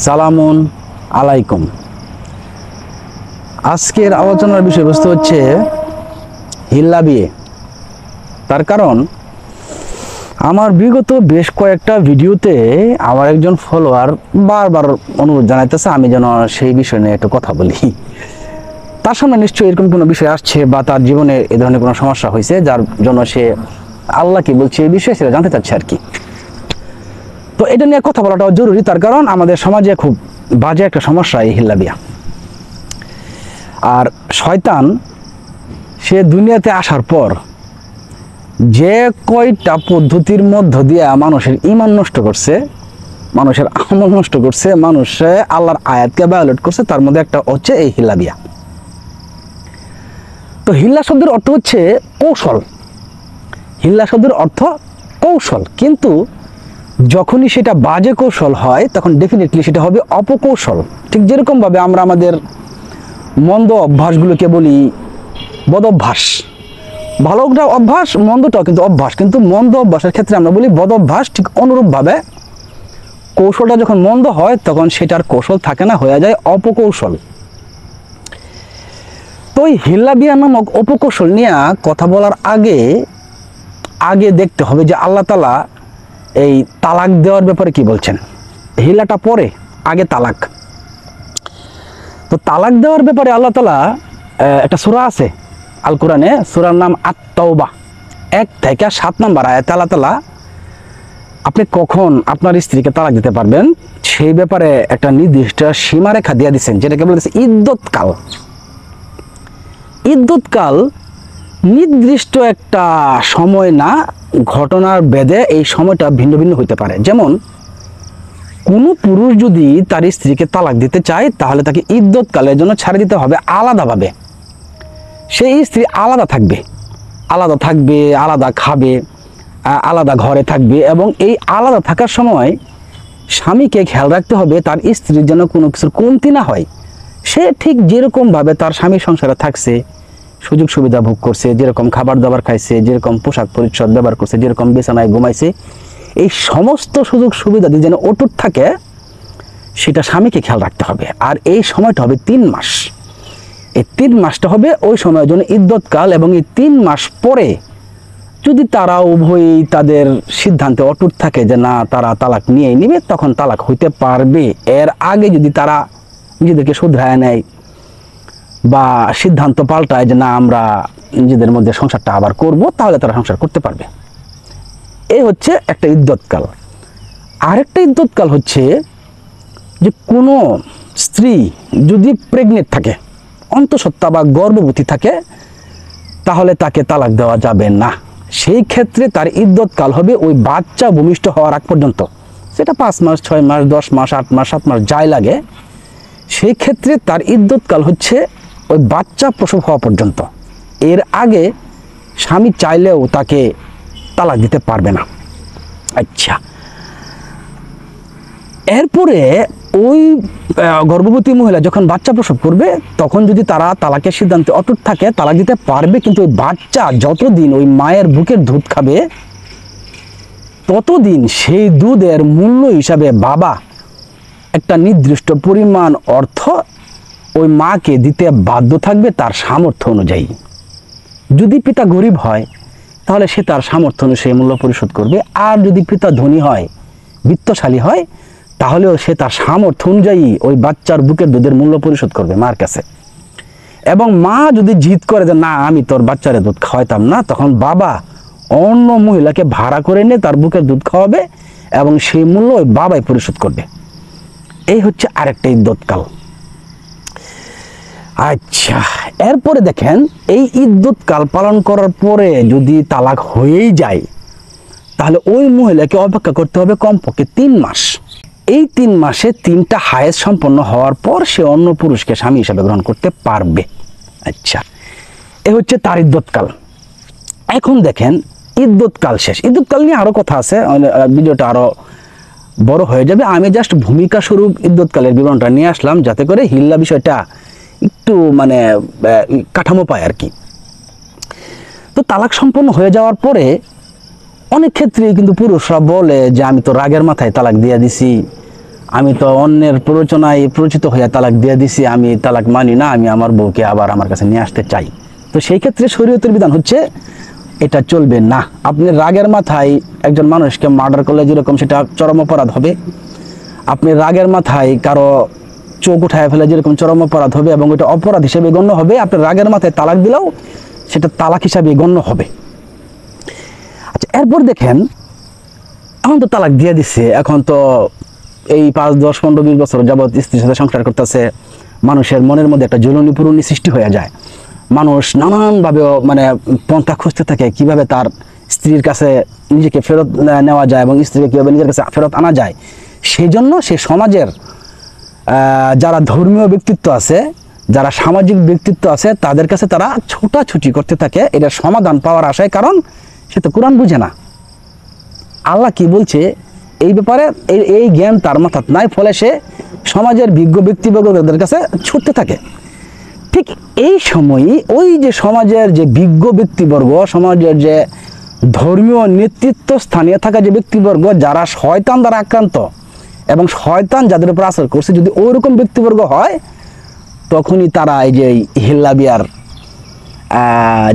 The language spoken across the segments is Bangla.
সালামুন আলাইকুম। আজকের আলোচনার বিষয়বস্তু হচ্ছে হিল্লা বিয়ে। তার কারণ আমার বিগত বেশ কয়েকটা ভিডিওতে আমার একজন ফলোয়ার বারবার অনুরোধ জানাইতেছে আমি যেন সেই বিষয় নিয়ে একটু কথা বলি। তার সামনে নিশ্চয়ই এরকম কোনো বিষয় আসছে বা তার জীবনে এ ধরনের কোনো সমস্যা হয়েছে যার জন্য সে আল্লাহকে বলছে এই বিষয়ে সেটা জানতে চাচ্ছে আর কি। তো এটা নিয়ে কথা বলাটাও জরুরি, তার কারণ আমাদের সমাজে খুব বাজে একটা সমস্যা এই হিল্লা বিয়া। আর শয়তান সে দুনিয়াতে আসার পর যে কয়টা পদ্ধতির মধ্য দিয়ে মানুষের ঈমান নষ্ট করছে, মানুষের আমল নষ্ট করছে, মানুষে আল্লাহর আয়াতকে ভায়োলেট করছে, তার মধ্যে একটা হচ্ছে এই হিল্লা বিয়া। তো হিল্লা শব্দের অর্থ হচ্ছে কৌশল। হিল্লা শব্দের অর্থ কৌশল, কিন্তু যখনই সেটা বাজে কৌশল হয় তখন ডেফিনেটলি সেটা হবে অপকৌশল। ঠিক যেরকমভাবে আমরা আমাদের মন্দ অভ্যাসগুলোকে বলি বদ অভ্যাস, ভালোটা অভ্যাস, মন্দটাও কিন্তু অভ্যাস, কিন্তু মন্দ অভ্যাসের ক্ষেত্রে আমরা বলি বদ অভ্যাস। ঠিক অনুরূপভাবে কৌশলটা যখন মন্দ হয় তখন সেটার কৌশল থাকে না, হয়ে যায় অপকৌশল। তো এই হিল্লা বিয়া নামক অপকৌশল নিয়ে কথা বলার আগে দেখতে হবে যে আল্লাহ তাআলা এই তালাক দেওয়ার ব্যাপারে কি বলছেন। হিল্লাটা পরে, আগে তালাক। তো তালাক দেওয়ার ব্যাপারে আল্লাহ তাআলা একটা সূরা আছে আল কোরআনে, সূরার নাম আত-তাওবা, 1 থেকে 7 নম্বর আয়াতে আল্লাহ তাআলা আপনি কখন আপনার স্ত্রীকে তালাক দিতে পারবেন সেই ব্যাপারে একটা নির্দিষ্ট সীমারেখা দিয়ে দিচ্ছেন, যেটাকে বলতেছে ইদ্যৎকাল। ইদ্যৎকাল নির্দিষ্ট একটা সময় না, ঘটনার ভেদে এই সময়টা ভিন্ন ভিন্ন হইতে পারে। যেমন কোনো পুরুষ যদি তার স্ত্রীকে তালাক দিতে চায় তাহলে তাকে ইদ্যৎকালের জন্য ছাড়ে দিতে হবে আলাদাভাবে। সেই স্ত্রী আলাদা থাকবে, আলাদা খাবে, আলাদা ঘরে থাকবে, এবং এই আলাদা থাকার সময় স্বামীকে খেয়াল রাখতে হবে তার স্ত্রীর যেন কোনো কিছুর কমতি না হয়। সে ঠিক যেরকমভাবে তার স্বামীর সংসারে থাকছে, সুযোগ সুবিধা ভোগ করছে, যেরকম খাবার দাবার খাইছে, যেরকম পোশাক পরিচ্ছদ ব্যবহার করছে, যেরকম বিছানায় ঘুমাইছে, এই সমস্ত সুযোগ সুবিধা দিয়ে যেন অটুট থাকে সেটা স্বামীকে খেয়াল রাখতে হবে। আর এই সময়টা হবে 3 মাস। এই 3 মাসটা হবে ওই সময়ের জন্য ইদ্যৎকাল, এবং এই 3 মাস পরে যদি তারা উভয়ই তাদের সিদ্ধান্তে অটুট থাকে যে না তারা তালাক নিয়েই নিবে, তখন তালাক হইতে পারবে। এর আগে যদি তারা নিজেদেরকে শুধরায় নেয় বা সিদ্ধান্ত পাল্টায় যে না আমরা নিজেদের মধ্যে সংসারটা আবার করব, তাহলে তারা সংসার করতে পারবে। এই হচ্ছে একটা ইদ্যৎকাল। আরেকটা ইদ্যৎকাল হচ্ছে যে কোনো স্ত্রী যদি প্রেগনেন্ট থাকে, অন্তঃসত্ত্বা বা গর্ভবতী থাকে, তাহলে তাকে তালাক দেওয়া যাবে না। সেই ক্ষেত্রে তার ইদ্যৎকাল হবে ওই বাচ্চা ভূমিষ্ঠ হওয়ার আগ পর্যন্ত, সেটা 5 মাস, 6 মাস, 10 মাস, 8 মাস, 7 মাস যাই লাগে। সেই ক্ষেত্রে তার ইদ্যৎকাল হচ্ছে ওই বাচ্চা প্রসব হওয়া পর্যন্ত। এর আগে স্বামী চাইলেও তাকে তালাক দিতে পারবে না। আচ্ছা, এরপরে ওই গর্ভবতী মহিলা যখন বাচ্চা প্রসব করবে তখন যদি তারা তালাকের সিদ্ধান্তে অটুট থাকে তালাক দিতে পারবে, কিন্তু ওই বাচ্চা যতদিন ওই মায়ের বুকের দুধ খাবে ততদিন সেই দুধের মূল্য হিসাবে বাবা একটা নির্দিষ্ট পরিমাণ অর্থ ওই মাকে দিতে বাধ্য থাকবে তার সামর্থ্য অনুযায়ী। যদি পিতা গরিব হয় তাহলে সে তার সামর্থ্য অনুযায়ী মূল্য পরিশোধ করবে, আর যদি পিতা ধনী হয়, বিত্তশালী হয়, তাহলেও সে তার সামর্থ্য অনুযায়ী ওই বাচ্চার বুকের দুধের মূল্য পরিশোধ করবে মার কাছে। এবং মা যদি জিদ করে যে না আমি তোর বাচ্চারে দুধ খাওয়াইতাম না, তখন বাবা অন্য মহিলাকে ভাড়া করে নিয়ে তার বুকের দুধ খাওয়াবে এবং সেই মূল্য ওই বাবাই পরিশোধ করবে। এই হচ্ছে আরেকটা ইদ্যৎকাল। আচ্ছা, এরপরে দেখেন এই ইদ্যৎকাল পালন করার পরে যদি তালাক হয়েই যায় তাহলে ওই মহিলাকে অপেক্ষা করতে হবে কমপক্ষে 3 মাস। এই 3 মাসে 3টা হায়েজ সম্পন্ন হওয়ার পর সে অন্য পুরুষকে স্বামী হিসাবে গ্রহণ করতে পারবে। আচ্ছা, এ হচ্ছে তার ইদ্যৎকাল। এখন দেখেন ইদ্যৎকাল শেষ। ইদ্যৎকাল নিয়ে আরো কথা আছে, ভিডিওটা আরো বড় হয়ে যাবে। আমি জাস্ট ভূমিকা স্বরূপ ইদ্যৎকালের বিবরণটা নিয়ে আসলাম যাতে করে হিল্লা বিষয়টা একটু মানে কাঠামো পায় আর কি। তো তালাক সম্পন্ন হয়ে যাওয়ার পরে অনেক ক্ষেত্রেই কিন্তু পুরুষরা বলে যে আমি তো রাগের মাথায় তালাক দিয়ে দিছি, আমি তো অন্যের প্ররোচনায় প্ররোচিত হইয়া তালাক দিয়ে দিছি, আমি তালাক মানি না, আমি আমার বউকে আবার আমার কাছে নিয়ে আসতে চাই। তো সেই ক্ষেত্রে শরীয়তের বিধান হচ্ছে এটা চলবে না। আপনি রাগের মাথায় একজন মানুষকে মার্ডার করলে যেরকম সেটা চরম অপরাধ হবে, আপনি রাগের মাথায় কারো চোখ উঠায় ফেলে যেরকম চরম অপরাধ হবে এবং এটা অপরাধ হিসেবে গণ্য হবে, আপনি রাগের মাথায় তালাক দিলেও সেটা তালাক হিসাবে গণ্য হবে। আচ্ছা, এরপর দেখেন, এখন তো তালাক দিয়ে দিচ্ছে, এখন তো এই 5, 10, 15, 20 বছর যাবৎ স্ত্রীর সাথে সংসার করতেছে, মানুষের মনের মধ্যে একটা জ্বলনি পুরনি সৃষ্টি হয়ে যায়। মানুষ নানানভাবে মানে পন্থা খুঁজতে থাকে কিভাবে তার স্ত্রীর কাছে নিজেকে ফেরত নেওয়া যায় এবং স্ত্রীকে কীভাবে নিজের কাছে ফেরত আনা যায়। সেই জন্য সে সমাজের যারা ধর্মীয় ব্যক্তিত্ব আছে, যারা সামাজিক ব্যক্তিত্ব আছে, তাদের কাছে তারা ছোটাছুটি করতে থাকে এটার সমাধান পাওয়ার আশায়। কারণ সে তো কোরআন বুঝে না, আল্লাহ কি বলছে এই ব্যাপারে এই জ্ঞান তার মাথাত নাই, ফলে সে সমাজের বিজ্ঞ ব্যক্তিবর্গদের কাছে ছুটতে থাকে। ঠিক এই সময়ই ওই যে সমাজের যে বিজ্ঞ ব্যক্তিবর্গ, সমাজের যে ধর্মীয় নেতৃত্ব স্থানীয় থাকা যে ব্যক্তিবর্গ, যারা শয়তান দ্বারা আক্রান্ত এবং শয়তান যাদের উপর আসর করছে, যদি ওইরকম ব্যক্তিবর্গ হয়, তখনই তারা এই যে হিল্লা বিয়ার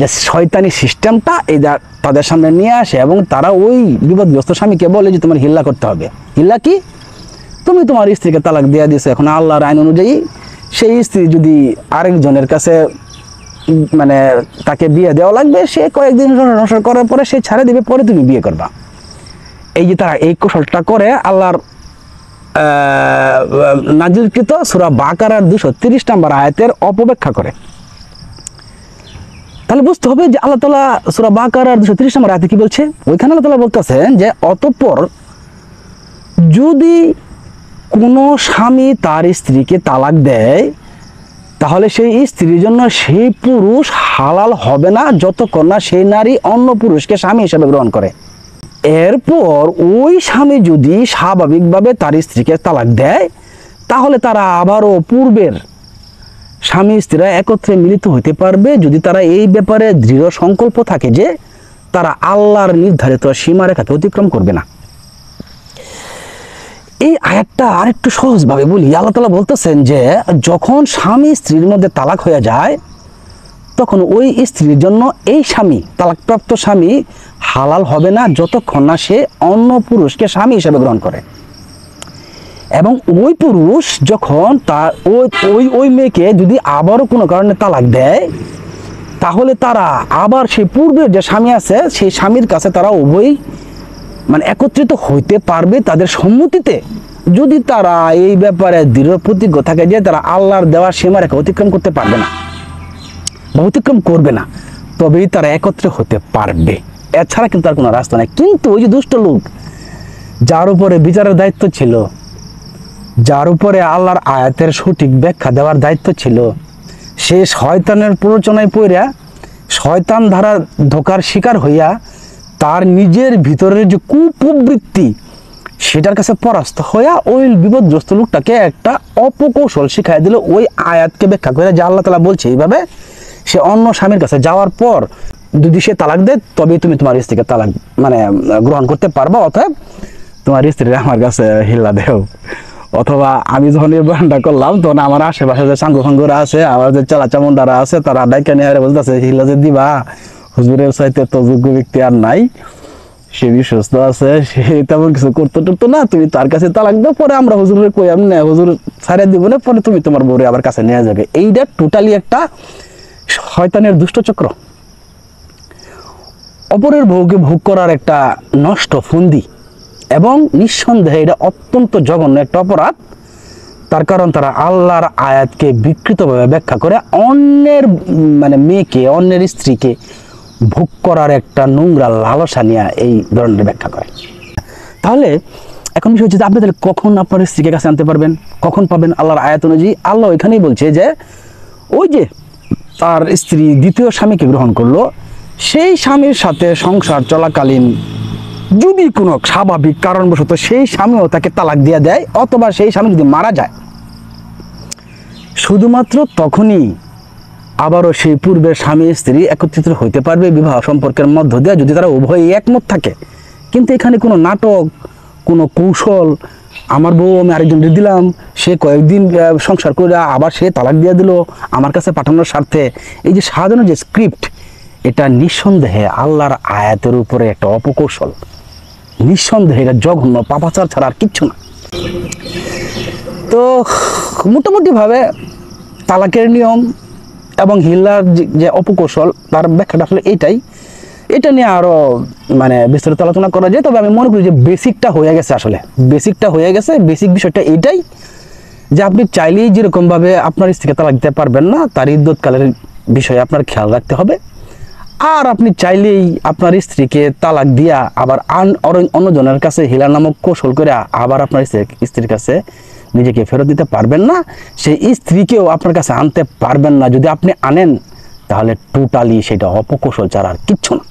যে শয়তানি সিস্টেমটা এই তাদের সামনে নিয়ে আসে এবং তারা ওই বিপদগ্রস্ত স্বামীকে বলে যে তোমার হিল্লা করতে হবে। হিল্লা কি? তুমি তোমার স্ত্রীকে তালাক দিয়ে দিয়েছো, এখন আল্লাহর আইন অনুযায়ী সেই স্ত্রী যদি আরেকজনের কাছে মানে তাকে বিয়ে দেওয়া লাগবে, সে কয়েকদিন সংসার করার পরে সে ছাড়ে দিবে, পরে তুমি বিয়ে করবা। এই যে তারা এই কৌশলটা করে আল্লাহর নাজিলকৃত সূরা বাকারার 230 নম্বর আয়াতের অপব্যাখ্যা করে। তাহলে বুঝতে হবে যে আল্লাহ তাআলা সূরা বাকারার 230 নম্বর আয়াতে কি বলছে। ওইখানে আল্লাহ তাআলা বলতেছেন যে অতঃপর যদি কোনো স্বামী তার স্ত্রীকে তালাক দেয়, তাহলে সেই স্ত্রীর জন্য সেই পুরুষ হালাল হবে না যতক্ষণ না সেই নারী অন্য পুরুষকে স্বামী হিসেবে গ্রহণ করে। এরপর ওই স্বামী যদি স্বাভাবিকভাবে তার স্ত্রীকে তালাক দেয়, তাহলে তারা আবারও পূর্বের স্বামী স্ত্রীরা একত্রে মিলিত হতে পারবে, যদি তারা এই ব্যাপারে দৃঢ় সংকল্প থাকে যে তারা আল্লাহর নির্ধারিত সীমারেখাকে অতিক্রম করবে না। এই আয়াতটা আরেকটু সহজভাবে বলি। আল্লাহ তাআলা বলতেছেন যে যখন স্বামী স্ত্রীর মধ্যে তালাক হয়ে যায়, তখন ওই স্ত্রীর জন্য এই স্বামী, তালাকপ্রাপ্ত স্বামী হালাল হবে না যতক্ষণ না সে অন্য পুরুষকে স্বামী হিসেবে গ্রহণ করে। এবং ওই পুরুষ যখন তার ওই মেয়েকে যদি আবারও কোনো কারণে তালাক দেয়, তাহলে তারা আবার সেই পূর্বের যে স্বামী আছে সেই স্বামীর কাছে তারা উভয়ই মানে একত্রিত হইতে পারবে তাদের সম্মতিতে, যদি তারা এই ব্যাপারে দৃঢ় প্রতিজ্ঞ থাকে যে তারা আল্লাহর দেওয়া সীমারেখা অতিক্রম করতে পারবে না বা অতিক্রম করবে না, তবেই তারা একত্রে হতে পারবে। এছাড়া কিন্তু আর কোনো রাস্তা নেই। কিন্তু ওই যে দুষ্ট লোক, যার উপরে বিচারের দায়িত্ব ছিল, যার উপরে আল্লাহর আয়াতের সঠিক ব্যাখ্যা দেওয়ার দায়িত্ব ছিল, সে শয়তানের প্ররোচনায় পড়িয়া শয়তান দ্বারা ধোকার শিকার হইয়া তার নিজের ভিতরের যে কুপ্রবৃত্তি সেটার কাছে পরাস্ত হইয়া ওই বিপদগ্রস্ত লোকটাকে একটা অপকৌশল শিখাই দিল ওই আয়াতকে ব্যাখ্যা করে যে আল্লাহ তাআলা বলছে এইভাবে, সে অন্য স্বামীর কাছে যাওয়ার পর যদি সে তালাক দেয় তবেই তুমি তোমার স্ত্রীকে তালাক মানে গ্রহণ করতে পারবা, অতএব তোমার স্ত্রীর আমার কাছে হিল্লা দেও। অথবা আমি যখন এই বয়ানটা করলাম তখন আমার আশেপাশে যে সাঙ্গ ফাঙ্গুরা আছে, আমার যে চালাচামুন্ডারা আছে, তারা ডাইকা নিয়ে বলতেছে হিল্লা যে দিবা, হুজুরের চাইতে তো যোগ্য ব্যক্তি আর নাই, সে বিশ্বস্ত আছে, সে তেমন কিছু করতে টুকতো না, তুমি তার কাছে তালাক দাও, পরে আমরা হুজুরের কই আমি না, হুজুর ছাড়িয়ে দিব না, পরে তুমি তোমার বউরে আবার কাছে নিয়ে যাবে। এইটা টোটালি একটা শয়তানের দুষ্টচক্র, অপরের বউকে ভোগ করার একটা নষ্ট ফন্দি, এবং নিঃসন্দেহে এটা অত্যন্ত জঘন্য একটা অপরাধ। তার কারণ তারা আল্লাহর আয়াতকে বিকৃতভাবে ব্যাখ্যা করে অন্যের মানে মেয়েকে, অন্যের স্ত্রীকে ভোগ করার একটা নোংরা লালসা নিয়ে এই ধরনের ব্যাখ্যা করে। তাহলে এখন বিষয় হচ্ছে যে আপনি তাহলে কখন আপনার স্ত্রীকে কাছে আনতে পারবেন, কখন পাবেন? আল্লাহর আয়াত অনুযায়ী আল্লাহ এখানেই বলছে যে ওই যে তার স্ত্রী দ্বিতীয় স্বামীকে গ্রহণ করলো, সেই স্বামীর সাথে সংসার চলাকালীন যদি কোনো স্বাভাবিক কারণবশত সেই স্বামীও তাকে তালাক দিয়ে দেয়, অথবা সেই স্বামী যদি মারা যায়, শুধুমাত্র তখনই আবারও সেই পূর্বের স্বামী স্ত্রী একত্রিত হইতে পারবে বিবাহ সম্পর্কের মধ্য দিয়ে, যদি তারা উভয়ই একমত থাকে। কিন্তু এখানে কোনো নাটক, কোনো কৌশল, আমার বউ আমি আরেকজনকে দিলাম, সে কয়েকদিন সংসার করে আবার সে তালাক দিয়ে দিল আমার কাছে পাঠানোর স্বার্থে, এই যে সাজানো যে স্ক্রিপ্ট, এটা নিঃসন্দেহে আল্লাহর আয়াতের উপরে একটা অপকৌশল। নিঃসন্দেহে এটা জঘন্য পাপাচার ছাড়া আর কিচ্ছু না। তো মোটামুটিভাবে তালাকের নিয়ম এবং হিল্লার যে অপকৌশল, তার ব্যাখ্যাটা আসলে এইটাই। এটা নিয়ে আরও মানে বিস্তারিত আলোচনা করা যায়, তবে আমি মনে করি যে বেসিকটা হয়ে গেছে। আসলে বেসিকটা হয়ে গেছে। বেসিক বিষয়টা এইটাই যে আপনি চাইলেই যেরকমভাবে আপনার স্ত্রীকে তালাক দিতে পারবেন না, তার ইদ্যৎকালের বিষয়ে আপনার খেয়াল রাখতে হবে। আর আপনি চাইলেই আপনার স্ত্রীকে তালাক দিয়া আবার অন্যজনের কাছে হিলা নামক কৌশল করে আবার আপনার স্ত্রীর কাছে নিজেকে ফেরত দিতে পারবেন না। সেই স্ত্রীকেও আপনার কাছে আনতে পারবেন না। যদি আপনি আনেন তাহলে টোটালি সেটা অপকৌশল ছাড়া আর কিচ্ছু না।